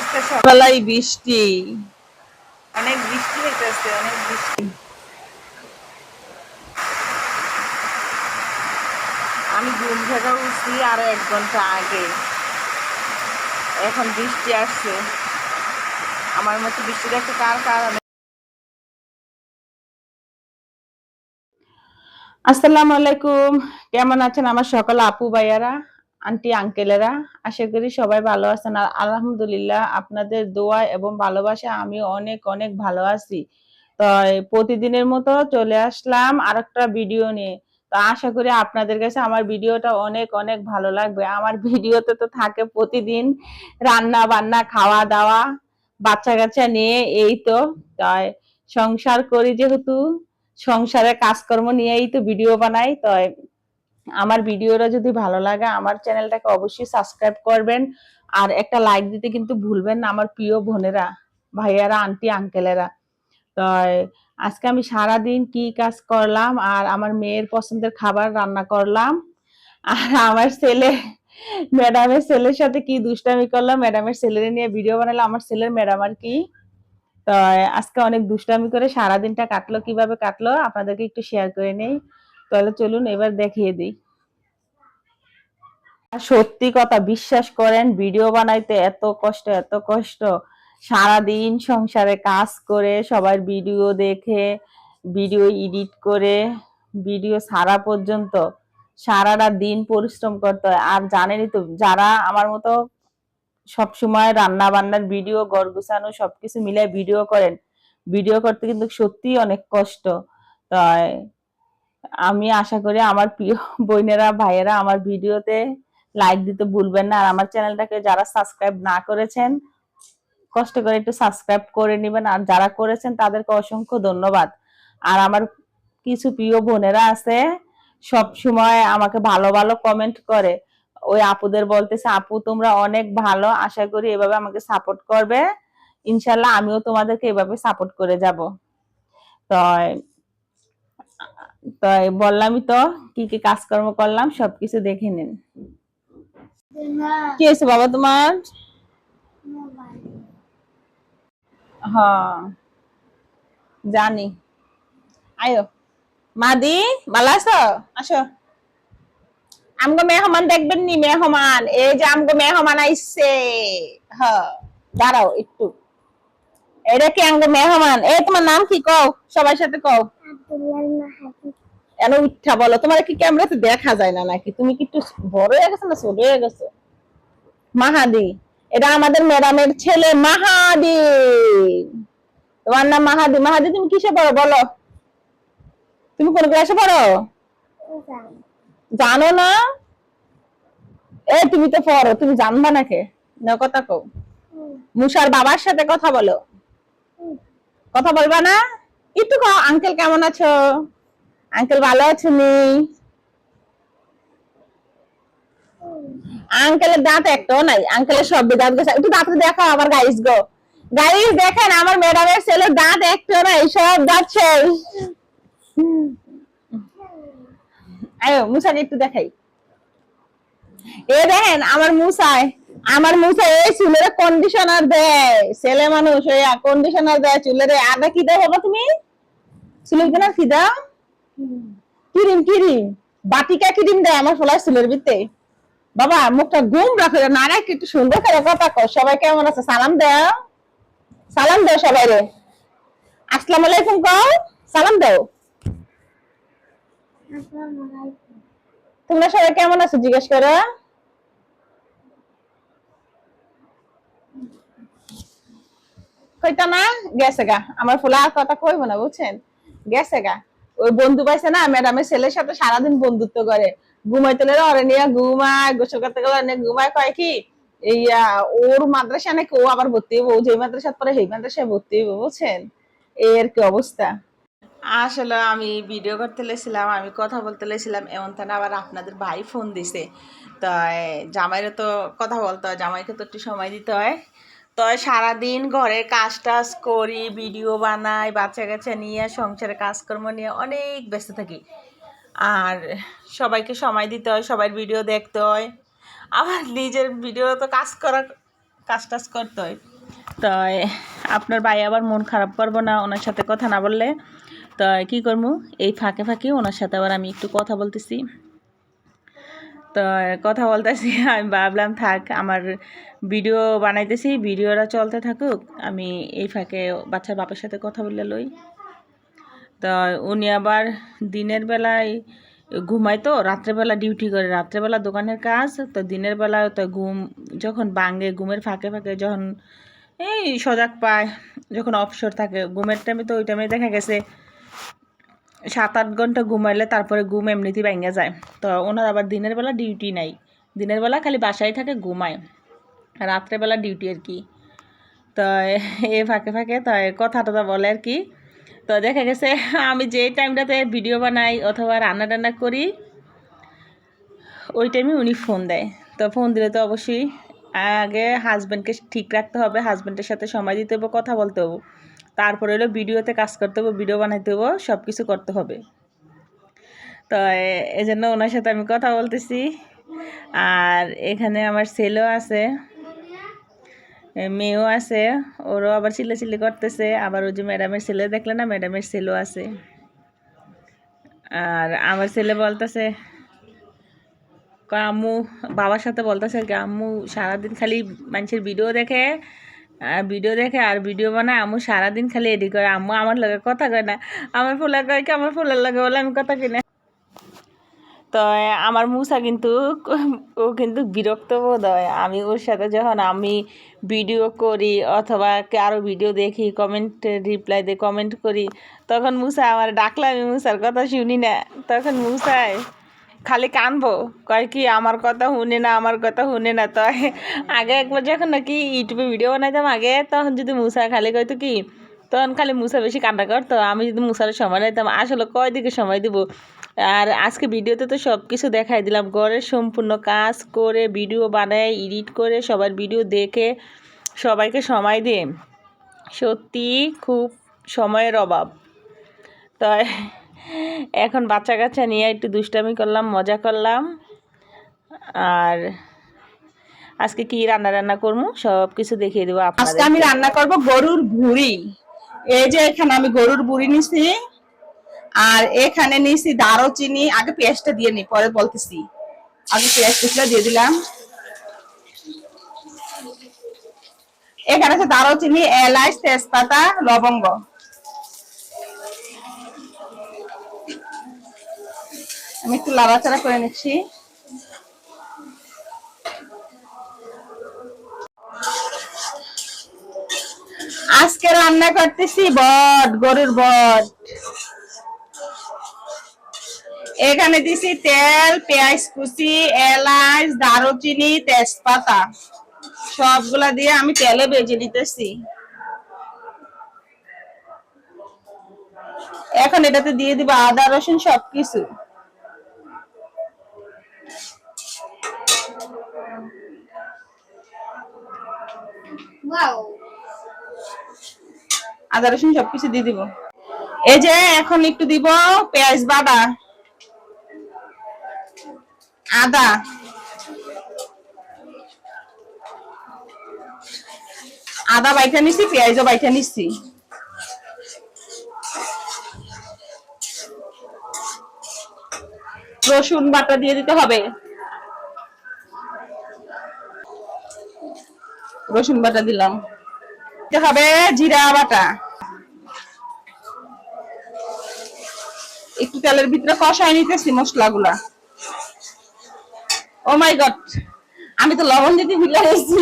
একটা সকালাই বৃষ্টি, অনেক বৃষ্টি হইতেছে, অনেক বৃষ্টি। আমি ঘুম থেকে উঠছি আরো 1 ঘন্টা আগে, এখন বৃষ্টি আসছে। আমার মতো বৃষ্টি দেখতে কার কারণে। আসসালামু আলাইকুম, কেমন আছেন আমার সকল আপু ভাইয়ারা, আন্টি আঙ্কেলেরা? আশা করি সবাই ভালো আছেন। আর আলহামদুলিল্লাহ আপনাদের দোয়া এবং ভালোবাসা আমি অনেক অনেক ভালো আছি। তো প্রতিদিনের মতো চলে আসলাম আরেকটা ভিডিও নিয়ে। তো আশা করি আপনাদের কাছে আমার ভিডিওটা অনেক অনেক ভালো লাগবে। আমার ভিডিওতে তো থাকে প্রতিদিন রান্না বান্না, খাওয়া দাওয়া, বাচ্চা কাচ্চা নিয়ে, এই তো। তাই সংসার করি যেহেতু, সংসারের কাজকর্ম নিয়েই তো ভিডিও বানাই। তো আমার ভিডিওটা যদি ভালো লাগে আমার চ্যানেলটাকে অবশ্যই সাবস্ক্রাইব করবেন, আর একটা লাইক দিতে কিন্তু ভুলবেন না আমার প্রিয় বোনেরা, ভাইয়ারা, আন্টি আঙ্কেলেরা। তো আজকে আমি সারাদিন কি কাজ করলাম, আর আমার মেয়ের পছন্দের খাবার রান্না করলাম, আর আমার ছেলে, ম্যাডামের ছেলের সাথে কি দুষ্টামি করলাম, ম্যাডামের ছেলের নিয়ে ভিডিও বানালাম। আমার ছেলের ম্যাডাম আর কি। তো আজকে অনেক দুষ্টামি করে সারাদিনটা কাটলো, কিভাবে কাটলো আপনাদেরকে একটু শেয়ার করে নেই। তাহলে চলুন এবার দেখিয়ে দিই। সত্যি কথা, বিশ্বাস করেন ভিডিও বানাইতে এত কষ্ট, এত কষ্ট। সারাদিন সংসারে কাজ করে, সবার ভিডিও দেখে, ভিডিও এডিট করে, ভিডিও ছাড়া পর্যন্ত সারাটা দিন পরিশ্রম করতে হয়। আর জানেনই তো, যারা আমার মতো সবসময় রান্না বান্নার ভিডিও, ঘর গুছানো সবকিছু মিলে ভিডিও করেন, ভিডিও করতে কিন্তু সত্যি অনেক কষ্ট। তাই আমি আশা করি আমার প্রিয় বোনেরা, ভাইয়েরা আমার ভিডিওতে লাইক দিতে ভুলবেন না। আর আমার চ্যানেলটাকে যারা সাবস্ক্রাইব না করেছেন, কষ্ট করে একটু সাবস্ক্রাইব করে নেবেন, আর যারা করেছেন তাদেরকে অসংখ্য ধন্যবাদ। আর আমার কিছু প্রিয় বোনেরা আছে, সব সময় আমাকে ভালো ভালো কমেন্ট করে। ওই আপুদের বলতেছে, আপু তোমরা অনেক ভালো, আশা করি এভাবে আমাকে সাপোর্ট করবে, ইনশাল্লাহ আমিও তোমাদেরকে এভাবে সাপোর্ট করে যাব। তো তাই বললামই তো কি কি কাজকর্ম করলাম, সবকিছু দেখে নিন। কি হয়েছে বাবা তোমার? হ্যাঁ জানি। আয়ো মাদি, ভালো আছো? আসো, আমগো মেহমান দেখবেন নি? মেহমান, এই যে আমগো মেহমান আইছে। হ্যাঁ, দাঁড়াও একটু। এটা কি আমগো মেহমান? এই তোমার নাম কি কও, সবার সাথে কও। এন উঠা বলো, তোমার কি ক্যামেরাতে দেখা যায় না নাকি? তুমি কি একটু বড় হয়ে গেছো না ছোট হয়ে গেছো? মাহাদি, এটা আমাদের ম্যাডামের ছেলে মাহাদি। তোমার নাম মাহাদি। মাহাদি তুমি কিসে পড়ো বলো? তুমি কোন ক্লাসে পড়ো? জানো না? এই তুমি তো পড়ো, তুমি জানবা নাকি? না কথা কও। মুসার বাবার সাথে কথা বলো। কথা বলবা না? একটু কও, আঙ্কেল কেমন আছো? আঙ্কেল ভালো আছো নি? আঙ্কেলের দাঁত একটাও নাই, আঙ্কেলের সব দাঁত গেছে। একটু দাঁত দেখো আমার গাইস গো। গাইস দেখেন আমার ম্যাডামের ছেলের দাঁত একটাও নাই, সব দাঁত শেষ। আয়ো মুসাকে একটু দেখাই। এ দেখেন আমার মুসায়, আমার মুসায় এই চুলের কন্ডিশনার দেয়, ছেলে মানুষ ওই কন্ডিশনার দেয় চুলের। আর কি দাও বাবা তুমি? চুলের কেন কি দাও? ক্রিম, ক্রিম, বাটিকা ক্রিম দেয় আমার ফলার চুলের ভিতরে। বাবা মুখটা ঘুম রাখো না, আর একটু সুন্দর করে কথা কও। সবাই কেমন আছে সালাম দাও, সালাম দাও সবাই রে। আসসালামু আলাইকুম কও, সালাম দাও। তোমরা সবাই কেমন আছো জিজ্ঞেস করো। কইতা না? গেছে গা আমার ফুলা, আর কথা কইব না বুঝছেন, গেছে গা। ওই বন্ধু পাইছে না, ম্যাডামের ছেলের সাথে সারাদিন বন্ধুত্ব করে। ঘুমাইতে ওরে নিয়ে ঘুমায়, গোসল করতে গেলে নিয়ে ঘুমায়। কয় কি এই ওর মাদ্রাসা নাকি ও আবার ভর্তি হইব, যে মাদ্রাসা পরে সেই মাদ্রাসায় ভর্তি হইব বুঝছেন। এর কি অবস্থা। আসলে আমি ভিডিও করতে লেছিলাম, আমি কথা বলতে লেছিলাম, এমন তা না আবার আপনাদের ভাই ফোন দিছে। তাই জামাইরে তো কথা বলতে হয়, জামাইকে তো একটু সময় দিতে হয়। তো সারাদিন ঘরের কাজ টাজ করি, ভিডিও বানাই, বাচ্চা কাচ্চা নিয়ে, সংসারের কাজকর্ম নিয়ে অনেক ব্যস্ত থাকি। আর সবাইকে সময় দিতে হয়, সবার ভিডিও দেখতে হয়, আবার নিজের ভিডিও তো কাজ টাজ করতে হয়। তাই আপনার ভাই আবার মন খারাপ করবো না ওনার সাথে কথা না বললে। তাই কী করবো, এই ফাঁকে ফাঁকে ওনার সাথে আবার আমি একটু কথা বলতেছি। তো কথা বলতেছি আমি ভাবলাম থাক, আমার ভিডিও বানাইতেছি, ভিডিওটা চলতে থাকুক, আমি এই ফাঁকে বাচ্চার বাপের সাথে কথা বললে লই। তো উনি আবার দিনের বেলায় ঘুমায়, তো রাত্রেবেলা ডিউটি করে, রাত্রেবেলা দোকানের কাজ, তো দিনের বেলা তো ঘুম যখন ভাঙে, ঘুমের ফাঁকে ফাঁকে যখন এই সজাগ পায়, যখন অবসর থাকে ঘুমের টাইমে, তো ওই টাইমে দেখা গেছে 7-8 ঘন্টা ঘুমাইলে তারপরে ঘুম এমনিতেই ভেঙে যায়। তো ওনার আবার দিনের বেলা ডিউটি নাই, দিনের বেলা খালি বাসায় থাকে ঘুমায়, রাত্রেবেলা ডিউটি আর কি। তো এই ফাঁকে ফাঁকে তো কথা টথা বলে আর কি। তো দেখা গেছে আমি যে টাইমটাতে ভিডিও বানাই অথবা রান্না টান্না করি ওই টাইমে উনি ফোন দেয়। তো ফোন দিলে তো অবশ্যই আগে হাজব্যান্ডকে ঠিক রাখতে হবে, হাজব্যান্ডের সাথে সময় দিতে হবে, কথা বলতে হবে, তারপরে হলো ভিডিওতে কাজ করতে হবে, ভিডিও বানাইতে হবে, সব কিছু করতে হবে। তো এই জন্য ওনার সাথে আমি কথা বলতেছি। আর এখানে আমার ছেলেও আছে, মেয়েও আছে, ওরও আবার চিল্লাচিল্লি করতেছে। আবার ওই যে ম্যাডামের ছেলে দেখলে না, ম্যাডামের ছেলেও আছে। আর আমার ছেলে বলতেছে আম্মু, বাবার সাথে বলতেছে কি, আম্মু সারাদিন খালি মানুষের ভিডিও দেখে আর ভিডিও বানায়, আম্মু সারাদিন খালি এডিট করে, আম্মু আমার লগে কথা কয় না। আমার ফুলা কয় কি, আমার ফুলার লগে বলে আমি কথা কিনা। তো আমার মুসা কিন্তু ও কিন্তু বিরক্ত বোধ হয় আমি ওর সাথে যখন আমি ভিডিও করি অথবা কারো ভিডিও দেখি, কমেন্ট রিপ্লাই দিয়ে কমেন্ট করি, তখন মুসা আমার ডাকলে আমি মুসার কথা শুনি না। তখন মুসায় খালি কানবো, কয় কি আমার কথা শুনে না, আমার কথা শুনে না। তো আগে একবার যখন নাকি ইউটিউবে ভিডিও বানাইতাম আগে, তখন যদি মুসা খালি কইতো কি, তখন খালি মুসা বেশি কান্না করতো। আমি যদি মুসার সময় নিতাম, আসলে কয় দিকে সময় দিব। আর আজকে ভিডিওতে তো সব কিছু দেখাই দিলাম, ঘরের সম্পূর্ণ কাজ করে ভিডিও বানায়, এডিট করে সবার ভিডিও দেখে সবাইকে সময় দিয়ে সত্যি খুব সময়ের অভাব। তো এখন বাচ্চা কাচ্চা নিয়ে একটু দুষ্টামি করলাম, মজা করলাম। আর আজকে কি রান্না করবো সব কিছু দেখিয়ে দেবো আপনাদের। আজকে আমি রান্না করব গরুর ভুঁড়ি। এই যে এখানে আমি গরুর ভুঁড়ি নিছি, আর এখানে নিছি দারুচিনি। আগে পেঁয়াজটা দিয়ে নি, পরে বলতেছি। আগে পেঁয়াজটা দিয়ে দিলাম। এখানে আছে দারুচিনি, এলাচ, তেজপাতা, লবঙ্গ। আমি একটু লাড়াচাড়া করে নিচ্ছি। আজকে রান্না করতেছি বট, গরুর বট। এখানে দিছি তেল, পেঁয়াজ কুচি, এলাচ, দারুচিনি, তেজপাতা, সবগুলা দিয়ে আমি তেলে ভেজে নিতেছি। এখন এটাতে দিয়ে দিব আদা রসুন সবকিছু। আদা রসুন সবকিছু দিয়ে দিব। এই যে এখন একটু দিব পেঁয়াজ বাটা, আদা, আদা বাইটা নিচ্ছি, পেঁয়াজও বাইটা নিচ্ছি। রসুন বাটা দিয়ে দিতে হবে, রসুন বাটা দিলাম। দিতে হবে জিরা বাটা। একটু তেলের ভিতরে কষায় নিতেছি মশলাগুলা। ও মাই গড, আমি তো লবণ দিতে ভুলে গেছি,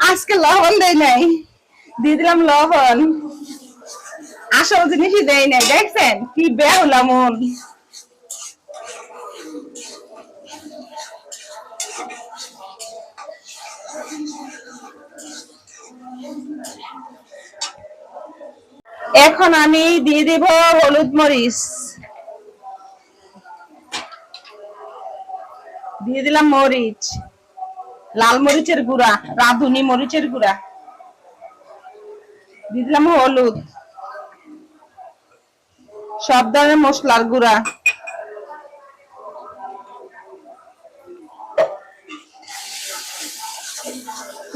আজকে লবণ দেই নাই, দিয়ে দিলাম লবণ। আসল জিনিসই দেই নাই, দেখছেন কি বেহুলা মন। এখন আমি দিয়ে দেব হলুদ মরিচ, দিয়ে দিলাম মরিচ, লাল মরিচের গুঁড়া, রাঁধুনি মরিচের গুঁড়া, দিয়ে দিলাম হলুদ, সব ধরনের মশলার গুঁড়া।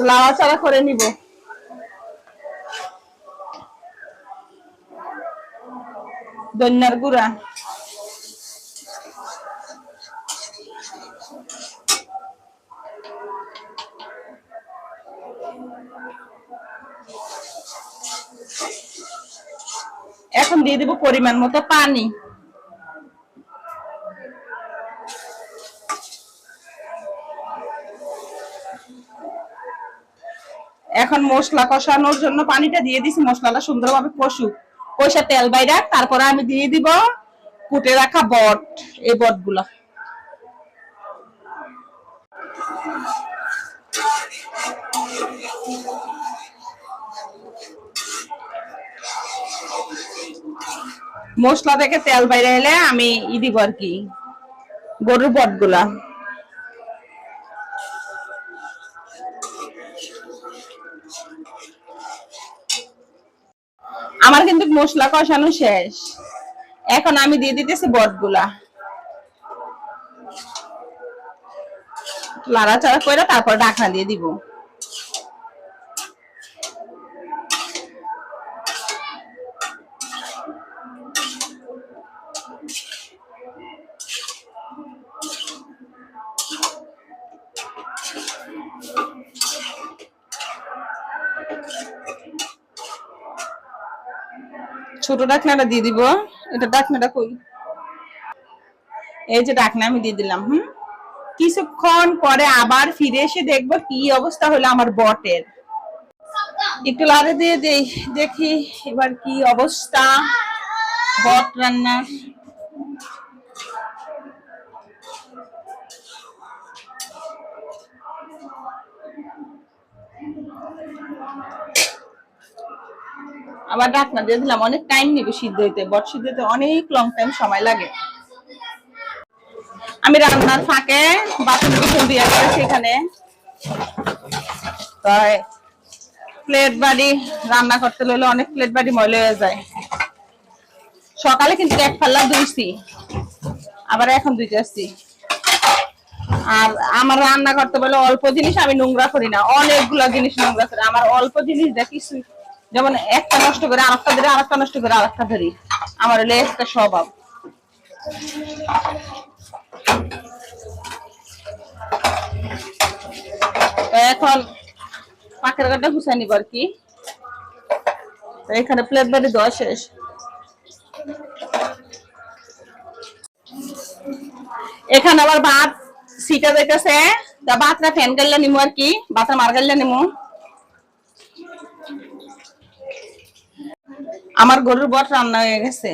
লাড়াচাড়া করে নিব। ধনিয়ার গুঁড়া, এখন দিয়ে দিব পরিমাণ মতো পানি। এখন মশলা কষানোর জন্য পানিটা দিয়ে দিছি, মশলাটা সুন্দরভাবে কষুক, কষা তেল বাইরা তারপরে আমি দিয়ে দিব কুটে রাখা বট, এই বটগুলা। মশলা থেকে তেল বাইরে এলে আমি দিব আর কি গরুর বটগুলা। আমার কিন্তু মশলা কষানো শেষ, এখন আমি দিয়ে দিতেছি বটগুলা, লাড়াচাড়া করে তারপর ঢাকনা দিয়ে দিব। ছোট ঢাকনাটা দিয়ে দিব, এটা ঢাকনাটা কই, এই যে ঢাকনা আমি দিয়ে দিলাম। কিছুক্ষণ পরে আবার ফিরে এসে দেখবো কি অবস্থা হলো আমার বটের। একটু লাড়ে দিয়ে দেখি এবার কি অবস্থা বট রান্নার। আবার ঢাকনা দিয়ে দিলাম, অনেক টাইম নেবে সিদ্ধ হইতে, বট সিদ্ধ হইতে অনেক লং টাইম সময় লাগে। আমি রান্নার ফাঁকে বাসন কুসন দিয়ে করেছি এখানে, প্লেট বাড়ি রান্না করতে হলে অনেক প্লেট বাড়ি ময়লা হয়ে যায়। সকালে কিন্তু এক পাল্লা ধুইছি, আবার এখন ধুইতেছি। আর আমার রান্না করতে বলে অল্প জিনিস আমি নোংরা করি না, অনেকগুলো জিনিস নোংরা করি। আমার অল্প জিনিস দেখি, যেমন একটা নষ্ট করে আরেকটা ধরি, আরেকটা নষ্ট করে আরেকটা ধরি, আমার হলে একটা স্বভাব। এখন পাকের গাটা গুছাই নিব আর কি। এখানে প্লেট বাড়ি দেওয়া শেষ। এখানে আবার ভাত সিটা যাইতেছে, তা ভাতটা ফ্যান গাল্লা নিমু আর কি, ভাতটা মার গাল্লা নিমু। আমার গরুর বট রান্না হয়ে গেছে,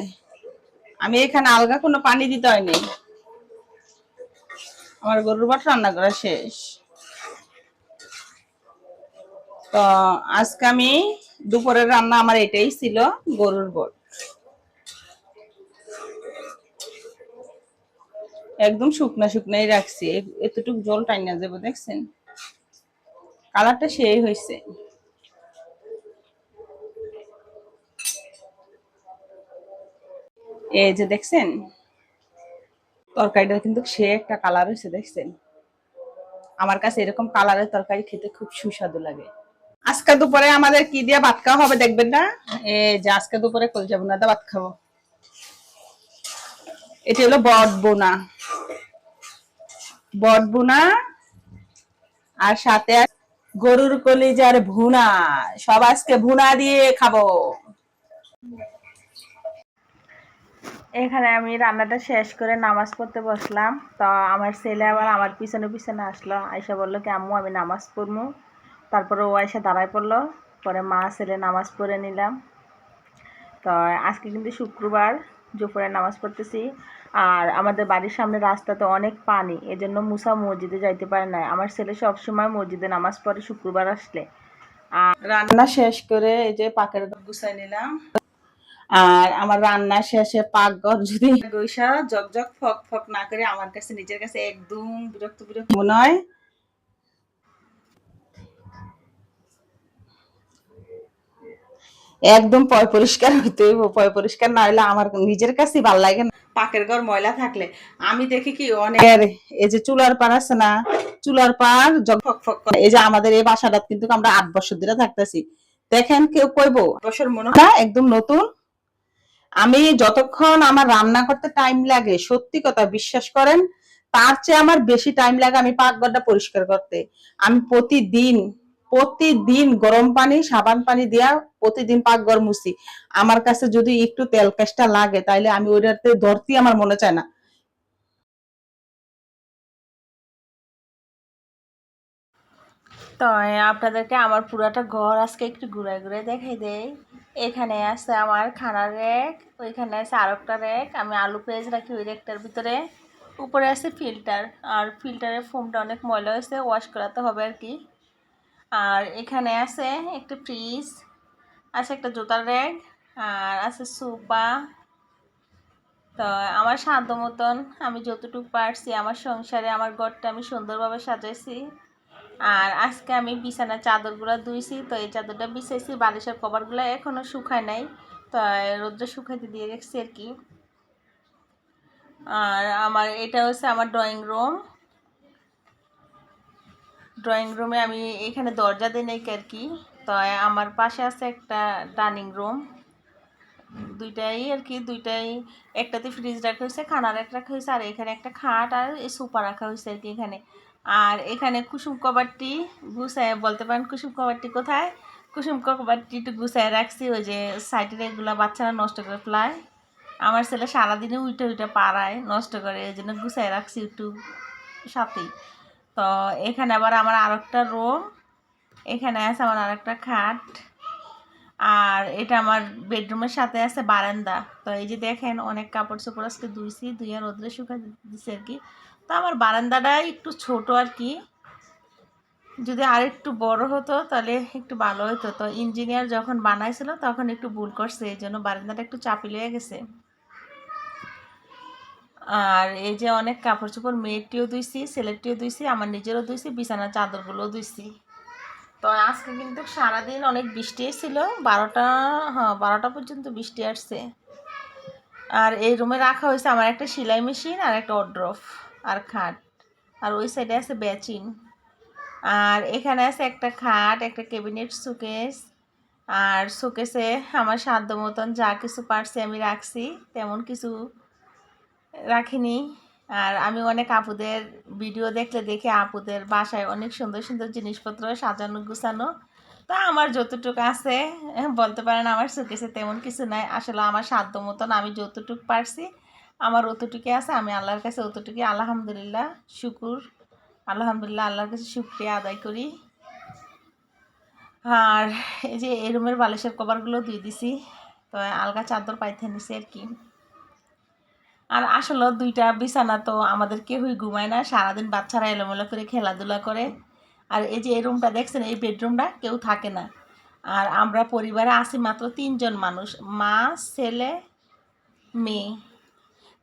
আমি এখানে আলগা কোনো পানি দিতে হয়নি, আমার গরুর বট রান্না করা শেষ। তো আজকে আমি দুপুরের রান্না আমার এটাই ছিল, গরুর বট। একদম শুকনা শুকনাই রাখছি, এতটুকু জল টাইনা যাবো, দেখছেন কালারটা সেই হয়েছে। এই যে দেখছেন তরকারিটা কিন্তু সে একটা কালার হয়েছে, দেখছেন। আমার কাছে এরকম কালারের তরকারি খেতে খুব সুস্বাদু লাগে। আজকে দুপুরে আমাদের কি দিয়ে ভাত খাওয়া হবে দেখবেন না, এই যে আজকে দুপুরে কলজা বোনা দিয়ে ভাত খাবো। এটি হলো বট বোনা, বট বোনা আর সাথে গরুর কলিজার ভুনা, সব আজকে ভুনা দিয়ে খাবো। এখানে আমি রান্নাটা শেষ করে নামাজ পড়তে বসলাম। তো আমার ছেলে আবার আমার পিছনে পিছনে আসলো, আয়সা বললো কি আম্মু আমি নামাজ পড়বো। তারপরে ও আয়সা দাঁড়ায় পড়লো, পরে মা ছেলে নামাজ পড়ে নিলাম। তো আজকে কিন্তু শুক্রবার, দুপুরে নামাজ পড়তেছি। আর আমাদের বাড়ির সামনে রাস্তাতে অনেক পানি, এজন্য মুসা মসজিদে যাইতে পারে না। আমার ছেলে সবসময় মসজিদে নামাজ পড়ে শুক্রবার আসলে। আর রান্না শেষ করে এই যে পাকের গুছাই নিলাম। আর আমার রান্না শেষে পাকঘর যদি গৈসা জকজক ফক ফক না করে, আমার কাছে নিজের কাছে একদম বিরক্ত বিরক্ত মনে হয়। একদম পয় পরিষ্কার হইতে হইব, পয় পরিষ্কার না হইলে আমার নিজের কাছে ভালো লাগে না। পাকের ঘর ময়লা থাকলে আমি দেখি কি অনেক, এই যে চুলার পার আছে না, চুলার পার জগ ফক ফক করে। এই যে আমাদের এই বাসাটা কিন্তু আমরা 8 বছর ধরে থাকতেছি, দেখেন কেউ কইবো বছর মনে হয় একদম নতুন। আমি যতক্ষণ আমার রান্না করতে টাইম লাগে, সত্যি কথা বিশ্বাস করেন, তার চেয়ে আমার বেশি টাইম লাগে আমি পাকঘরটা পরিষ্কার করতে। আমি প্রতিদিন প্রতিদিন গরম পানি সাবান পানি দিয়া প্রতিদিন পাকঘর মুছি। আমার কাছে যদি একটু তেল কাজটা লাগে তাইলে আমি ওইটাতে ধরতেই আমার মনে চায় না। তো আপনাদেরকে আমার পুরাটা ঘর আজকে একটু ঘুরে ঘুরে দেখাই দেই। এখানে আছে আমার খানার র্যাক, ওইখানে আছে আরেকটা র্যাক, আমি আলু পেঁয়াজ রাখি ওই র্যাকটার ভিতরে। উপরে আছে ফিল্টার, আর ফিল্টারের ফোমটা অনেক ময়লা হয়েছে, ওয়াশ করাতে হবে আর কি। আর এখানে আছে একটা ফ্রিজ, আছে একটা জুতার র্যাক, আর আছে সোফা। তো আমার সাধ্য মতন আমি যতটুকু পারছি আমার সংসারে আমার ঘরটা আমি সুন্দরভাবে সাজাইছি। আর আজকে আমি বিছানার চাদরগুলো ধুইছি, তো এই চাদরটা বিছাইছি, বালিশের কভারগুলো এখনও শুকায় নাই, তো রোদ্রে শুকাইতে দিয়ে রেখেছি আর কি। আর আমার এটা হচ্ছে আমার ড্রয়িং রুম। ড্রয়িং রুমে আমি এখানে দরজা দিই নাই আর কি। তো আমার পাশে আছে একটা ডাইনিং রুম, দুইটাই আর কি, দুইটাই। একটাতে ফ্রিজ রাখা হয়েছে, খানার এক রাখা হয়েছে, আর এখানে একটা খাট আর এই সোফা রাখা হয়েছে আর কি এখানে। আর এখানে কুসুম কভারটি গুছায়, বলতে পারেন কুসুম কভারটি কোথায়, কুসুম কভারটি একটু গুছায় রাখছি, ওই যে সাইডের এগুলো বাচ্চারা নষ্ট করে ফেলায়, আমার ছেলে সারাদিনে উইটা উইটা পাড়ায় নষ্ট করে, এই জন্য গুছায় রাখছি একটু সাথেই। তো এখানে আবার আমার আরেকটা রুম, এখানে আছে আমার আরেকটা খাট। আর এটা আমার বেডরুমের সাথে আছে বারান্দা। তো এই যে দেখেন অনেক কাপড় চোপড় আজকে ধুইছি, ধুইয়া রোদ্রে শুকা দিছি আর কি। তো আমার বারান্দাটা একটু ছোট আর কি, যদি আর একটু বড় হতো তাহলে একটু ভালো হতো। তো ইঞ্জিনিয়ার যখন বানাইছিল তখন একটু ভুল করছে, এই জন্য বারান্দাটা একটু চাপি লেগে গেছে। আর এই যে অনেক কাপড় চোপড়, মেয়েটিও ধুইছি, ছেলেটিও ধুইছি, আমার নিজেরও ধুইছি, বিছানার চাদরগুলোও ধুইছি। তো আজকে কিন্তু সারাদিন অনেক বৃষ্টি ছিল, 12টা, হ্যাঁ 12টা পর্যন্ত বৃষ্টি আসছে। আর এই রুমে রাখা হয়েছে আমার একটা সেলাই মেশিন আর একটা ওয়ারড্রোব আর খাট, আর ওই সাইডে আছে বেচিন। আর এখানে আছে একটা খাট, একটা ক্যাবিনেট, শোকেস। আর শোকেসে আমার সাধ্য মতন যা কিছু পারছি আমি রাখছি, তেমন কিছু রাখিনি। আর আমি অনেক আপুদের ভিডিও দেখলে দেখে আপুদের বাসায় অনেক সুন্দর সুন্দর জিনিসপত্র সাজানো গুছানো। তা আমার যতটুকু আছে, বলতে পারেন আমার শোকেসে তেমন কিছু নাই, আসলে আমার সাধ্য মতন আমি যতটুকু পারছি আমার অতটুকুই আছে, আমি আল্লাহর কাছে অতটুকুই আলহামদুলিল্লাহ শুকুর, আলহামদুলিল্লাহ আল্লাহর কাছে শুকরিয়া আদায় করি। আর এই যে এই রুমের বালিশের কভারগুলো দিয়ে দিছি, তো আলগা চাদর পাইতে নিছি আর কি। আর আসলে দুইটা বিছানা তো আমাদের কেউই ঘুমায় না, সারাদিন বাচ্চারা এলোমেলো করে খেলাধুলা করে। আর এই যে এই রুমটা দেখছেন, এই বেডরুমটা কেউ থাকে না। আর আমরা পরিবারে আছি মাত্র 3জন মানুষ, মা, ছেলে, মেয়ে।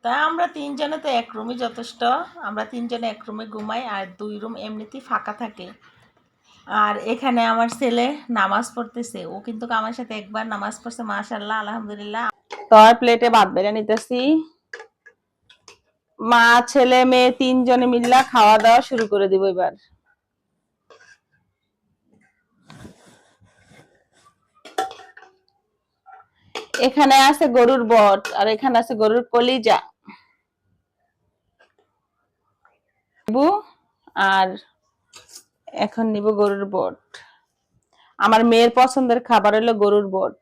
তা আমরা 3জনে তো এক রুমই যথেষ্ট, আমরা 3জনে এক রুমে ঘুমাই, আর 2 রুম এমনিতেই ফাঁকা থাকে। আর এখানে আমার ছেলে নামাজ পড়তেছে, ও কিন্তু আমার সাথে একবার নামাজ পড়ছে, মাশাআল্লাহ আলহামদুলিল্লাহ। তো প্লেটে ভাত বেড়ে নিতেছি, মা ছেলে মেয়ে 3জনে মিল্লা খাওয়া দাওয়া শুরু করে দিব এবার। এখানে আছে গরুর বট, আর এখানে আছে গরুর কলিজা, আর এখন নিব গরুর বট। আমার মেয়ের পছন্দের খাবার হলো গরুর বট,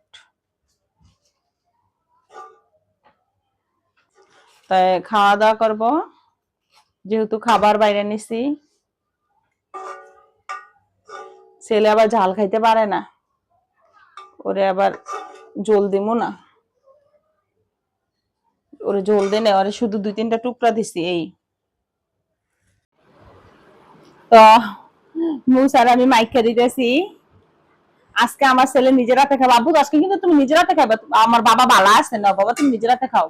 তাই খাওয়া দাওয়া করব, যেহেতু খাবার বাইরে নিছি। ছেলে আবার ঝাল খাইতে পারে না, ওরে আবার জল দিমু না, ওরে জল দেয় না, ওরে শুধু 2-3টা টুকরা দিছি এই। তো মুসার আমি মাইকা দিতেছি, আজকে আমার ছেলে নিজের হাতে খাবে। আব্বু আজকে কিন্তু তুমি নিজের হাতে খাবে, আমার বাবা বালা আছে না, বাবা তুমি নিজের হাতে খাও।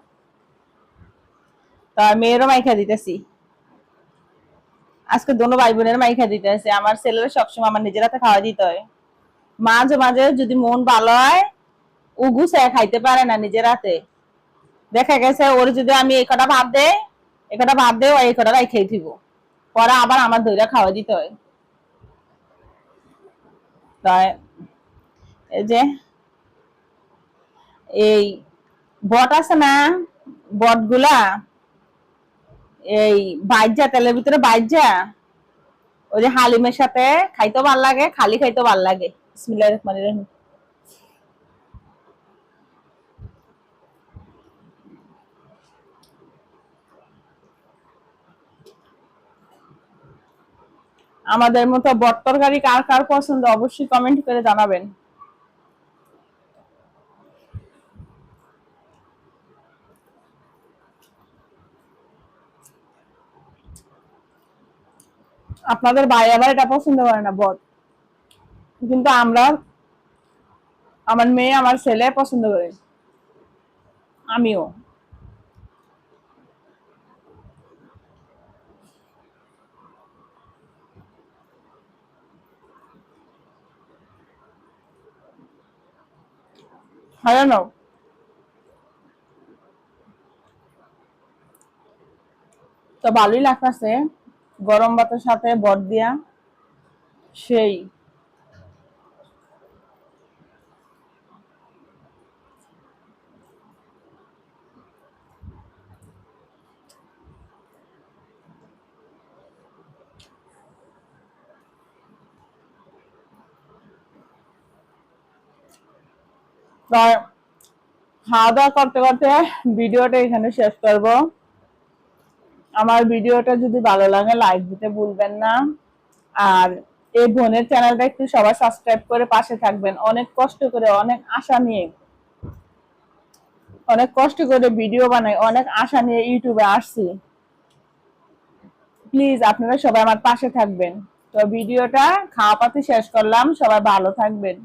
তা মেয়েরও মাইকা দিতেছি, আজকে দোনো ভাই বোনের মাইকা দিতেছে। আমার ছেলের সবসময় আমার নিজের হাতে খাওয়া দিতে হয়, মাঝে মাঝে যদি মন ভালো হয় ও গুছায় খাইতে পারে না নিজের হাতে। দেখা গেছে ওর যদি আমি এই কটা ভাত দেই, এই কটা ভাত দেয় এই কটা খেয়ে দিব, পরে আবার আমার দইটা খাওয়া দিতে হয়। তাই এই যে এই বট আছে না, বট গুলা এই বাইজা তেলের ভিতরে বাইজা ওই যে হালিমের সাথে খাইতে ভাল লাগে, খালি খাইতে ভাল লাগে। বিসমিল্লাহির রহমানির রহিম। আমাদের মতো বট তরকারি কার কার পছন্দ অবশ্যই কমেন্ট করে জানাবেন। আপনাদের ভাই আবার এটা পছন্দ করে না বট, কিন্তু আমরা, আমার মেয়ে আমার ছেলে পছন্দ করে, আমিও। হ্যাঁ না, তো ভালোই লাগতেছে গরম ভাতের সাথে বট দিয়া, সেই। খাওয়া দাওয়া করতে করতে ভিডিওটা এখানে শেষ করব। আমার ভিডিওটা যদি ভালো লাগে লাইক দিতে ভুলবেন না। আর এই বোনের চ্যানেলটা একটু সবাই সাবস্ক্রাইব করে পাশে থাকবেন। অনেক কষ্ট করে, অনেক আশা নিয়ে, অনেক কষ্ট করে ভিডিও বানাই, অনেক আশা নিয়ে ইউটিউবে আসছি। প্লিজ আপনারা সবাই আমার পাশে থাকবেন। তো ভিডিওটা খাওয়া পাতে শেষ করলাম, সবাই ভালো থাকবেন।